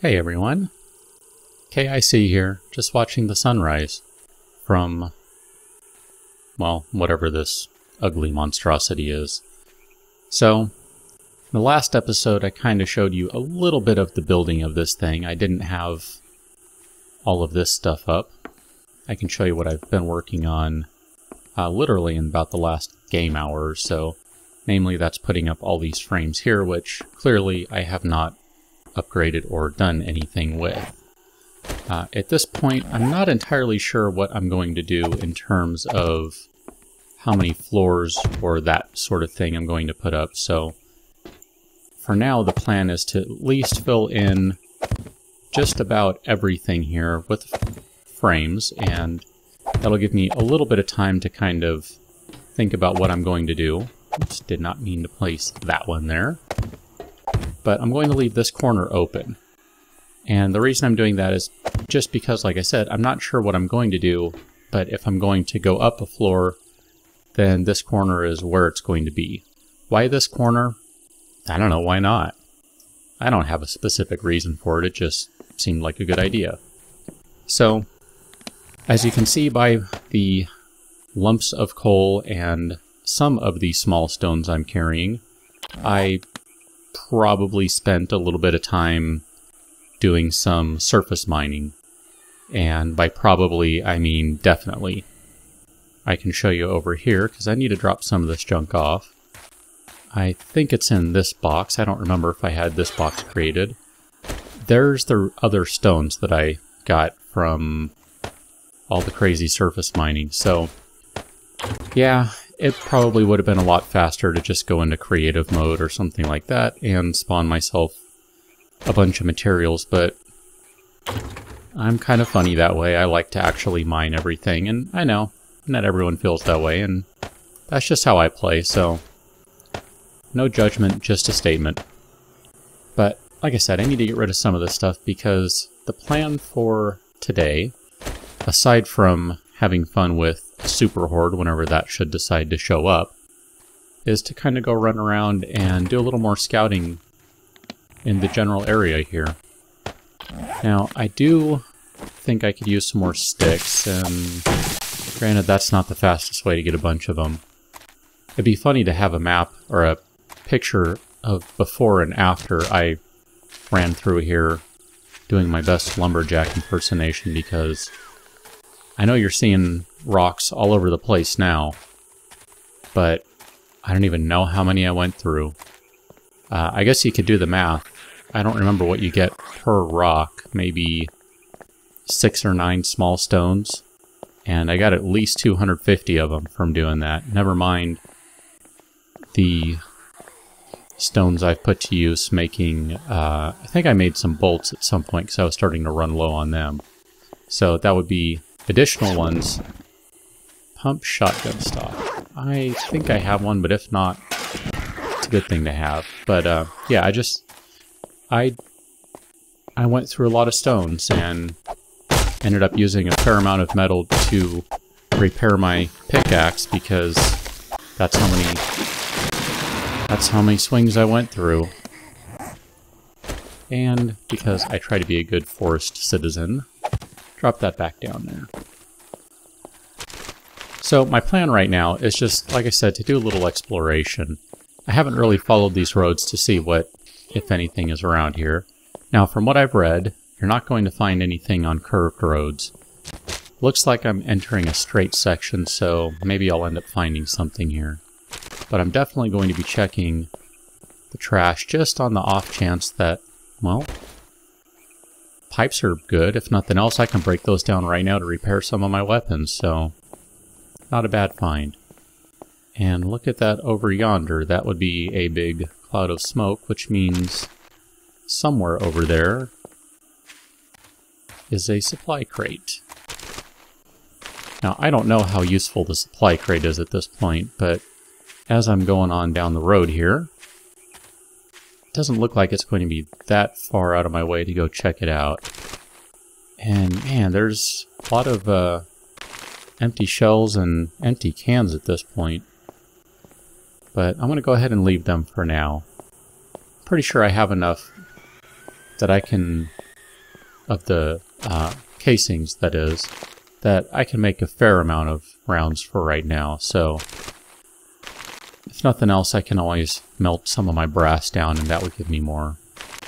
Hey everyone, KIC here, just watching the sunrise from, well, whatever this ugly monstrosity is. So, in the last episode I kind of showed you a little bit of the building of this thing. I didn't have all of this stuff up. I can show you what I've been working on literally in about the last game hour or so. Namely, that's putting up all these frames here, which clearly I have not upgraded or done anything with. At this point, I'm not entirely sure what I'm going to do in terms of how many floors or that sort of thing I'm going to put up. So for now, the plan is to at least fill in just about everything here with frames, and that'll give me a little bit of time to kind of think about what I'm going to do. Oops, did not mean to place that one there. But I'm going to leave this corner open. And the reason I'm doing that is just because, like I said, I'm not sure what I'm going to do, but if I'm going to go up a floor, then this corner is where it's going to be. Why this corner? I don't know, why not? I don't have a specific reason for it, it just seemed like a good idea. So, as you can see by the lumps of coal and some of the small stones I'm carrying, I probably spent a little bit of time doing some surface mining. And by probably, I mean definitely. I can show you over here, because I need to drop some of this junk off. I think it's in this box. I don't remember if I had this box created. There's the other stones that I got from all the crazy surface mining. So, yeah, it probably would have been a lot faster to just go into creative mode or something like that and spawn myself a bunch of materials, but I'm kind of funny that way. I like to actually mine everything, and I know not everyone feels that way, and that's just how I play, so no judgment, just a statement. But like I said, I need to get rid of some of this stuff because the plan for today, aside from having fun with Super Horde whenever that should decide to show up, is to kind of go run around and do a little more scouting in the general area here. Now, I do think I could use some more sticks, and granted that's not the fastest way to get a bunch of them. It'd be funny to have a map or a picture of before and after I ran through here doing my best lumberjack impersonation, because I know you're seeing rocks all over the place now, but I don't even know how many I went through. I guess you could do the math. I don't remember what you get per rock, maybe 6 or 9 small stones, and I got at least 250 of them from doing that. Never mind the stones I've put to use making, I think I made some bolts at some point because I was starting to run low on them. So that would be additional ones. Pump shotgun stock. I think I have one, but if not, it's a good thing to have. But yeah, I went through a lot of stones and ended up using a fair amount of metal to repair my pickaxe because that's how many swings I went through. And because I try to be a good forest citizen, drop that back down there. So my plan right now is just, like I said, to do a little exploration. I haven't really followed these roads to see what, if anything, is around here. Now, from what I've read, you're not going to find anything on curved roads. Looks like I'm entering a straight section, so maybe I'll end up finding something here. But I'm definitely going to be checking the trash just on the off chance that, well, pipes are good. If nothing else, I can break those down right now to repair some of my weapons, so not a bad find. And look at that over yonder. That would be a big cloud of smoke, which means somewhere over there is a supply crate. Now, I don't know how useful the supply crate is at this point, but as I'm going on down the road here, it doesn't look like it's going to be that far out of my way to go check it out. And man, there's a lot of empty shells and empty cans at this point. But I'm going to go ahead and leave them for now. Pretty sure I have enough that I can of the casings, that is, that I can make a fair amount of rounds for right now. So if nothing else, I can always melt some of my brass down, and that would give me more.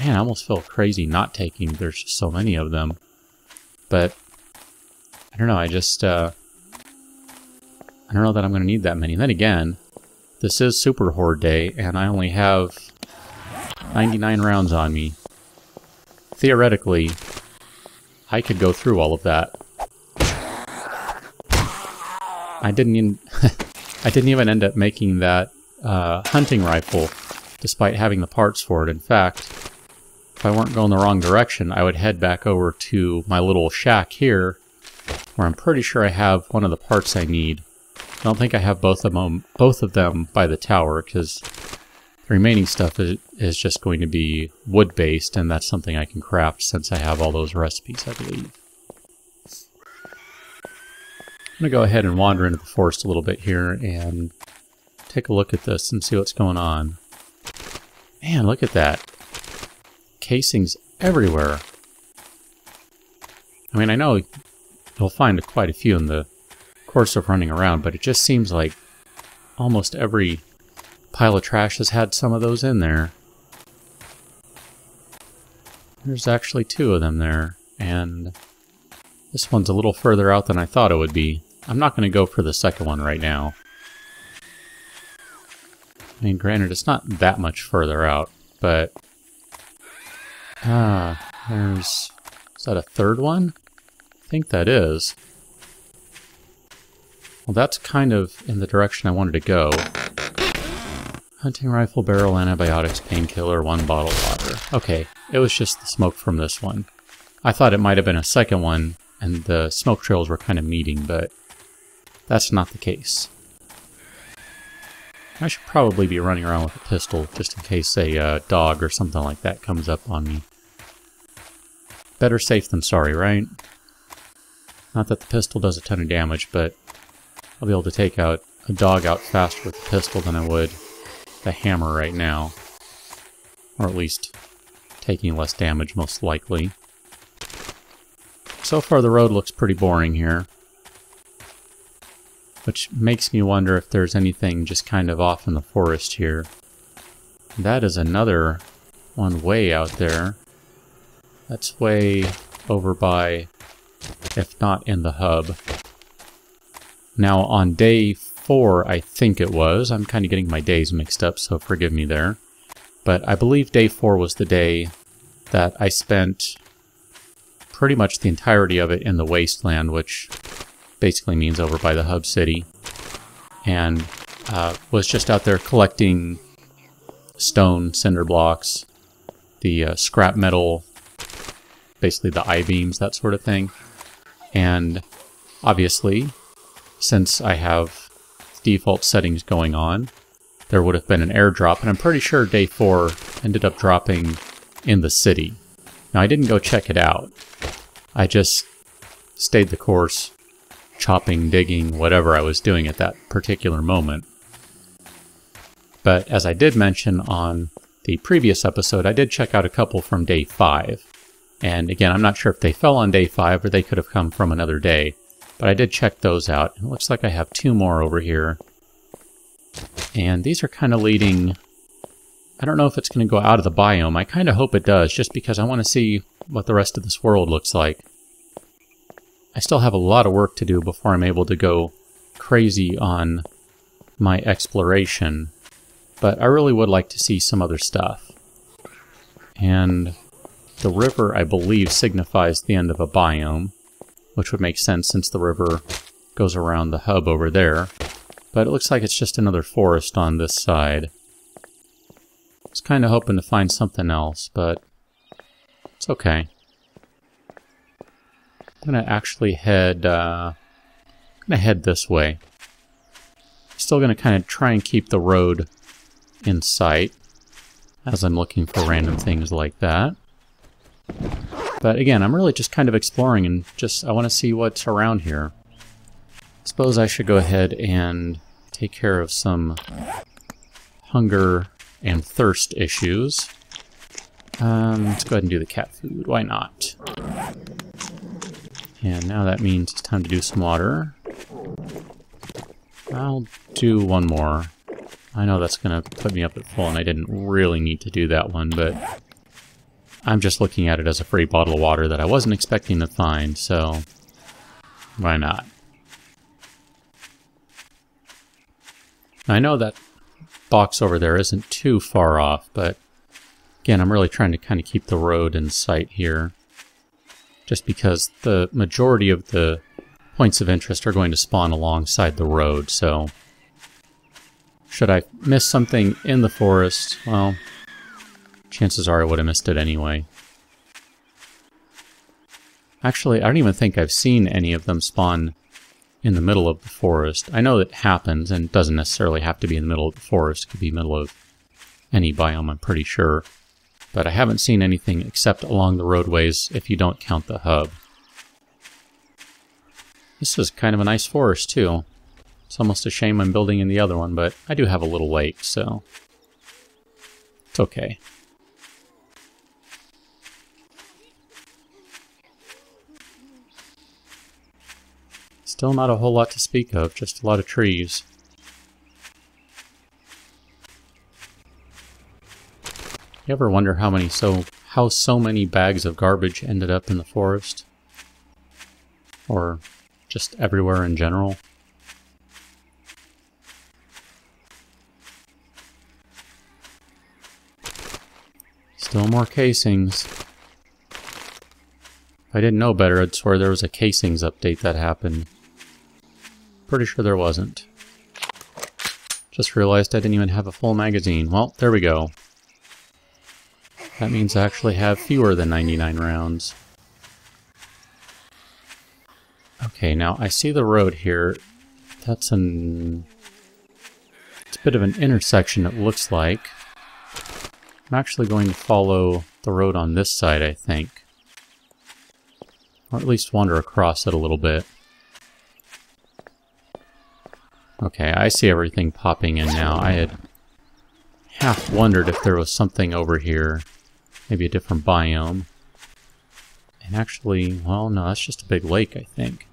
Man, I almost feel crazy not taking. There's just so many of them. But I don't know. I don't know that I'm going to need that many. And then again, this is Super Horde Day, and I only have 99 rounds on me. Theoretically, I could go through all of that. I didn't even end up making that hunting rifle, despite having the parts for it. In fact, if I weren't going the wrong direction, I would head back over to my little shack here, where I'm pretty sure I have one of the parts I need. I don't think I have both of them by the tower, because the remaining stuff is just going to be wood-based, and that's something I can craft since I have all those recipes, I believe. I'm going to go ahead and wander into the forest a little bit here and take a look at this and see what's going on. Man, look at that. Casings everywhere. I mean, I know you'll find quite a few in the course of running around, but it just seems like almost every pile of trash has had some of those in there. There's actually 2 of them there, and this one's a little further out than I thought it would be. I'm not going to go for the second one right now. I mean, granted, it's not that much further out, but... is that a third one? I think that is. Well, that's kind of in the direction I wanted to go. Hunting rifle, barrel, antibiotics, painkiller, 1 bottle of water. Okay, it was just the smoke from this one. I thought it might have been a second one, and the smoke trails were kind of meeting, but that's not the case. I should probably be running around with a pistol, just in case a dog or something like that comes up on me. Better safe than sorry, right? Not that the pistol does a ton of damage, but I'll be able to take out a dog out faster with the pistol than I would the hammer right now. Or at least taking less damage, most likely. So far the road looks pretty boring here, which makes me wonder if there's anything just kind of off in the forest here. That is another one way out there. That's way over by, if not in the hub. Now on day 4, I think it was, I'm kind of getting my days mixed up, so forgive me there. But I believe day 4 was the day that I spent pretty much the entirety of it in the wasteland, which basically means over by the hub city. And was just out there collecting stone, cinder blocks, the scrap metal, basically the I-beams, that sort of thing. And obviously, since I have default settings going on, there would have been an airdrop, and I'm pretty sure day 4 ended up dropping in the city. Now, I didn't go check it out. I just stayed the course, chopping, digging, whatever I was doing at that particular moment. But as I did mention on the previous episode, I did check out a couple from day 5. And again, I'm not sure if they fell on day 5 or they could have come from another day. But I did check those out. It looks like I have 2 more over here. And these are kind of leading... I don't know if it's going to go out of the biome. I kind of hope it does, just because I want to see what the rest of this world looks like. I still have a lot of work to do before I'm able to go crazy on my exploration. But I really would like to see some other stuff. And the river, I believe, signifies the end of a biome, which would make sense since the river goes around the hub over there. But it looks like it's just another forest on this side. I was kind of hoping to find something else, but it's okay. I'm going to actually head this way. Still going to kind of try and keep the road in sight as I'm looking for random things like that. But again, I'm really just kind of exploring and I want to see what's around here. I suppose I should go ahead and take care of some hunger and thirst issues. Let's go ahead and do the cat food. Why not? And now that means it's time to do some water. I'll do one more. I know that's going to put me up at full, and I didn't really need to do that one, but I'm just looking at it as a free bottle of water that I wasn't expecting to find, so why not? I know that box over there isn't too far off, but again, I'm really trying to kind of keep the road in sight here, just because the majority of the points of interest are going to spawn alongside the road, so should I miss something in the forest, well, chances are I would have missed it anyway. Actually, I don't even think I've seen any of them spawn in the middle of the forest. I know that happens, and it doesn't necessarily have to be in the middle of the forest. It could be middle of any biome, I'm pretty sure. But I haven't seen anything except along the roadways if you don't count the hub. This is kind of a nice forest, too. It's almost a shame I'm building in the other one, but I do have a little lake, so it's okay. Still not a whole lot to speak of, just a lot of trees. You ever wonder how so many bags of garbage ended up in the forest? Or just everywhere in general? Still more casings. If I didn't know better, I'd swear there was a casings update that happened. Pretty sure there wasn't. Just realized I didn't even have a full magazine. Well, there we go. That means I actually have fewer than 99 rounds. Okay, now I see the road here. It's a bit of an intersection, it looks like. I'm actually going to follow the road on this side, I think. Or at least wander across it a little bit. Okay, I see everything popping in now. I had half wondered if there was something over here. Maybe a different biome. And actually, well, no, that's just a big lake, I think.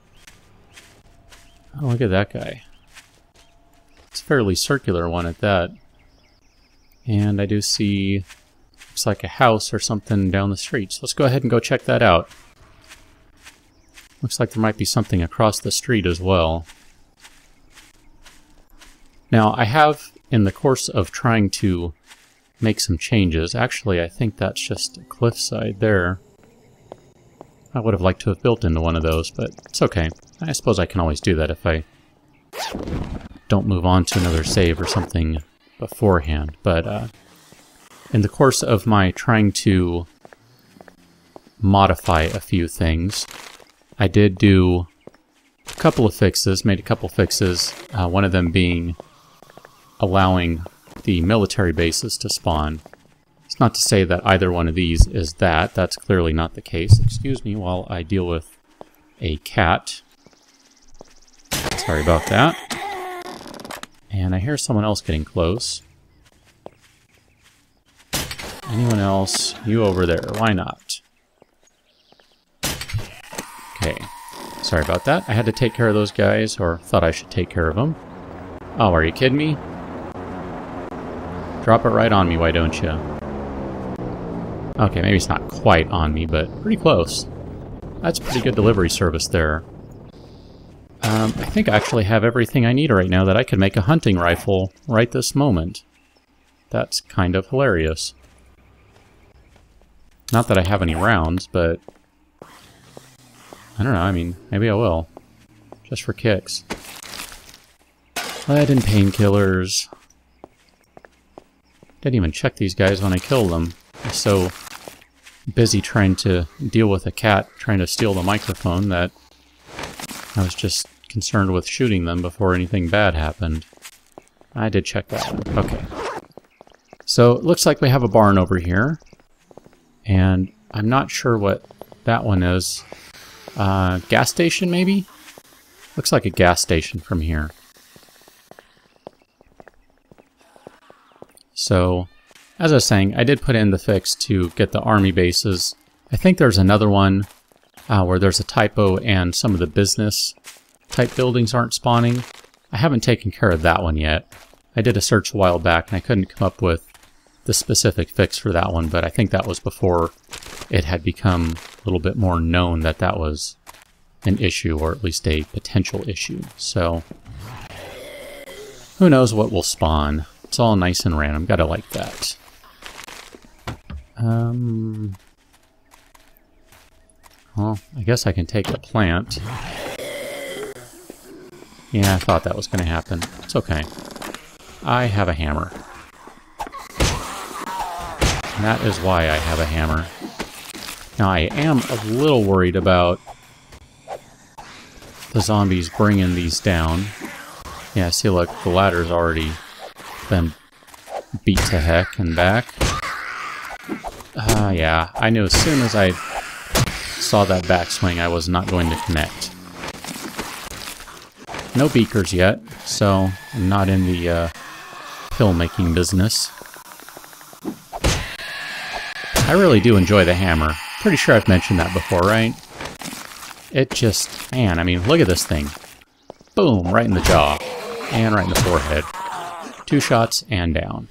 Oh, look at that guy. It's a fairly circular one at that. And I do see, looks like a house or something down the street. So let's go ahead and go check that out. Looks like there might be something across the street as well. Now, I have, in the course of trying to make some changes, actually I think that's just a cliffside there. I would have liked to have built into one of those, but it's okay. I suppose I can always do that if I don't move on to another save or something beforehand. But in the course of my trying to modify a few things, I did do a couple of fixes, made a couple fixes, one of them being allowing the military bases to spawn. It's not to say that either one of these is that. That's clearly not the case. Excuse me while I deal with a cat. Sorry about that. And I hear someone else getting close. Anyone else? You over there. Why not? Okay. Sorry about that. I had to take care of those guys, or thought I should take care of them. Oh, are you kidding me? Drop it right on me, why don't you? Okay, maybe it's not quite on me, but pretty close. That's pretty good delivery service there. I think I actually have everything I need right now that I could make a hunting rifle right this moment. That's kind of hilarious. Not that I have any rounds, but I don't know, I mean, maybe I will. Just for kicks. Lead and painkillers. Didn't even check these guys when I killed them. I was so busy trying to deal with a cat trying to steal the microphone that I was just concerned with shooting them before anything bad happened. I did check that one. Okay. So it looks like we have a barn over here. And I'm not sure what that one is. Gas station, maybe? Looks like a gas station from here. So, as I was saying, I did put in the fix to get the army bases. I think there's another one where there's a typo and some of the business type buildings aren't spawning. I haven't taken care of that one yet. I did a search a while back and I couldn't come up with the specific fix for that one, but I think that was before it had become a little bit more known that that was an issue, or at least a potential issue. So who knows what will spawn. It's all nice and random. Gotta like that. Well, I guess I can take the plant. Yeah, I thought that was going to happen. It's okay. I have a hammer. And that is why I have a hammer. Now, I am a little worried about the zombies bringing these down. Yeah, see, look, the ladder's already been beat to heck and back. Yeah, I knew as soon as I saw that backswing, I was not going to connect. No beakers yet, so I'm not in the pill-making business. I really do enjoy the hammer. Pretty sure I've mentioned that before, right? It just, man, I mean, look at this thing. Boom, right in the jaw. And right in the forehead. 2 shots and down.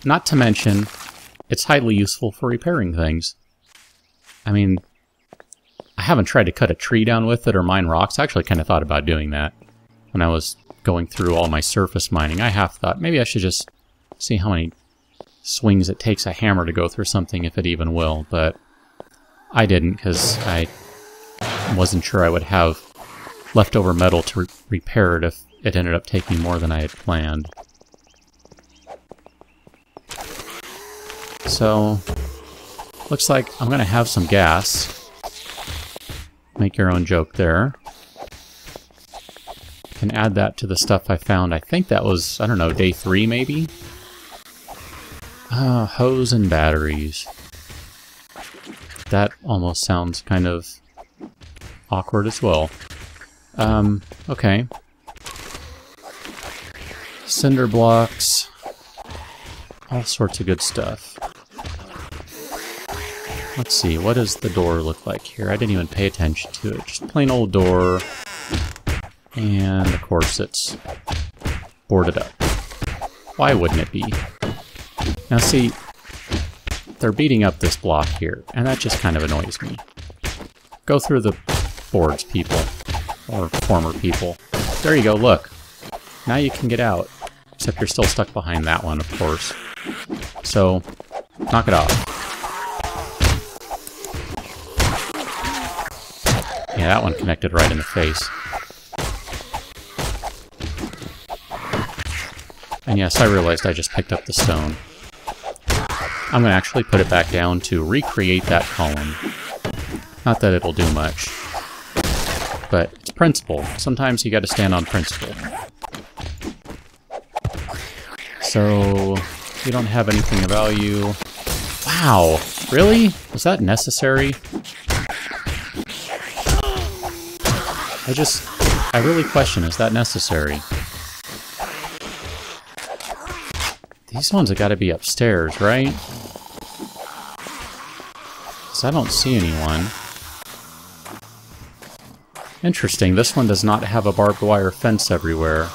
Not to mention, it's highly useful for repairing things. I mean, I haven't tried to cut a tree down with it or mine rocks. I actually kind of thought about doing that when I was going through all my surface mining. I half thought maybe I should just see how many swings it takes a hammer to go through something, if it even will, but I didn't because I wasn't sure I would have leftover metal to repair it if it ended up taking more than I had planned. So, looks like I'm going to have some gas. Make your own joke there. Can add that to the stuff I found. I think that was, I don't know, day 3 maybe? Hose and batteries. That almost sounds kind of awkward as well. Okay. Cinder blocks. All sorts of good stuff. Let's see, what does the door look like here? I didn't even pay attention to it. Just plain old door. And of course it's boarded up. Why wouldn't it be? Now see, they're beating up this block here, and that just kind of annoys me. Go through the boards, people. Or former people. There you go, look. Now you can get out. Except you're still stuck behind that one, of course. So, knock it off. Yeah, that one connected right in the face. And yes, I realized I just picked up the stone. I'm going to actually put it back down to recreate that column. Not that it'll do much. But it's principle. Sometimes you got to stand on principle. So, you don't have anything of value. Wow! Really? Was that necessary? I really question, is that necessary? These ones have got to be upstairs, right? Because I don't see anyone. Interesting, this one does not have a barbed wire fence everywhere.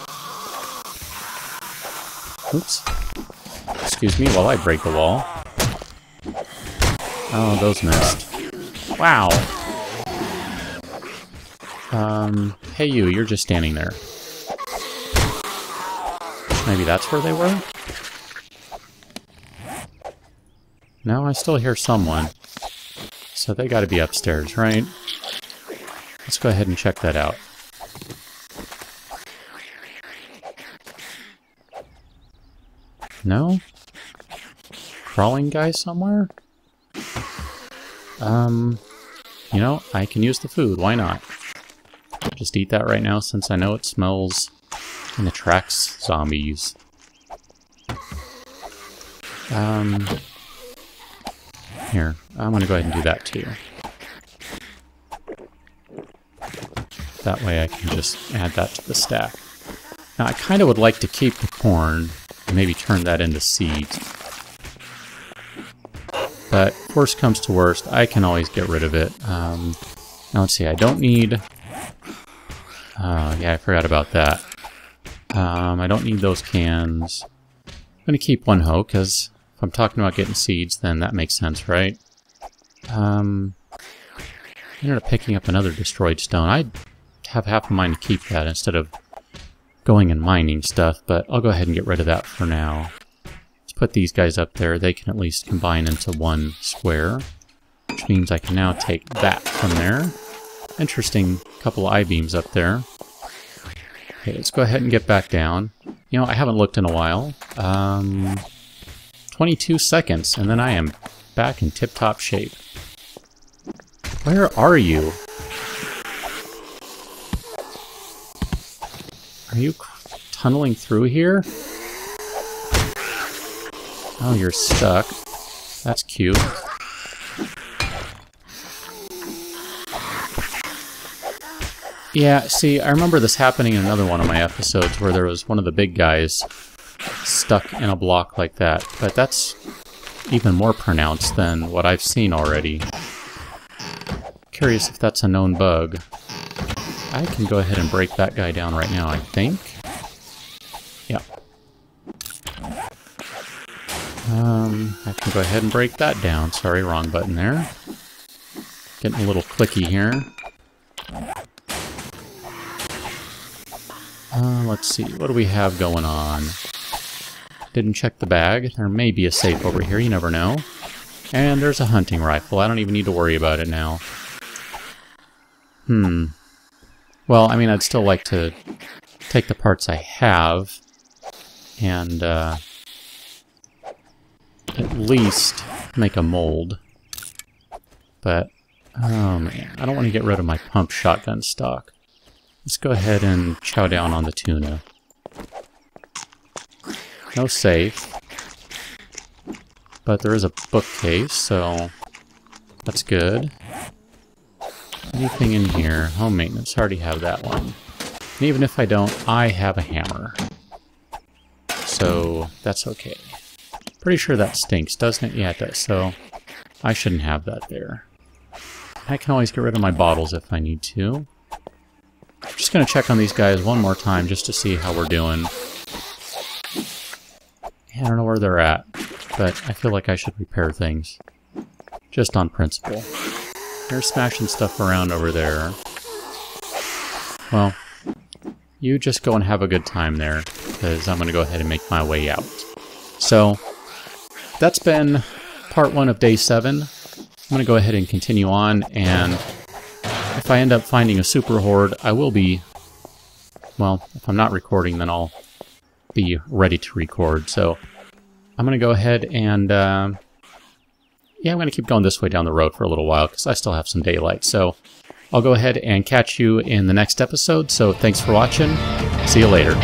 Oops. Excuse me while I break the wall. Oh, those missed. Wow! Hey you, you're just standing there. Maybe that's where they were? No, I still hear someone. So they gotta be upstairs, right? Let's go ahead and check that out. No? Crawling guy somewhere? You know, I can use the food, why not? Just eat that right now since I know it smells and attracts zombies. Here, I'm gonna go ahead and do that too. That way I can just add that to the stack. Now I kind of would like to keep the corn and maybe turn that into seeds. But worst comes to worst, I can always get rid of it. Now let's see, I don't need... yeah, I forgot about that. I don't need those cans. I'm going to keep one hoe, because if I'm talking about getting seeds, then that makes sense, right? I ended up picking up another destroyed stone. I'd have half a mind to keep that instead of going and mining stuff, but I'll go ahead and get rid of that for now. Let's put these guys up there. They can at least combine into one square, which means I can now take that from there. Interesting couple of I-beams up there. Okay, let's go ahead and get back down. You know, I haven't looked in a while. 22 seconds, and then I am back in tip-top shape. Where are you? Are you tunneling through here? Oh, you're stuck. That's cute. Yeah, see, I remember this happening in another one of my episodes where there was one of the big guys stuck in a block like that. But that's even more pronounced than what I've seen already. Curious if that's a known bug. I can go ahead and break that guy down right now, I think. Yeah. I can go ahead and break that down. Sorry, wrong button there. Getting a little clicky here. Let's see, what do we have going on? Didn't check the bag. There may be a safe over here, you never know. And there's a hunting rifle. I don't even need to worry about it now. Well, I mean, I'd still like to take the parts I have and at least make a mold. But, oh man, I don't want to get rid of my pump shotgun stock. Let's go ahead and chow down on the tuna. No safe. But there is a bookcase, so that's good. Anything in here? Home maintenance. Already have that one. And even if I don't, I have a hammer. So that's okay. Pretty sure that stinks, doesn't it? Yeah, it does. So I shouldn't have that there. I can always get rid of my bottles if I need to. I'm just going to check on these guys one more time just to see how we're doing. Yeah, I don't know where they're at, but I feel like I should repair things. Just on principle. They're smashing stuff around over there. Well, you just go and have a good time there, because I'm going to go ahead and make my way out. So, that's been part 1 of day 7. I'm going to go ahead and continue on, and if I end up finding a super horde, I will be, well, if I'm not recording, then I'll be ready to record. So I'm going to go ahead and, yeah, I'm going to keep going this way down the road for a little while because I still have some daylight. So I'll go ahead and catch you in the next episode. So thanks for watching. See you later.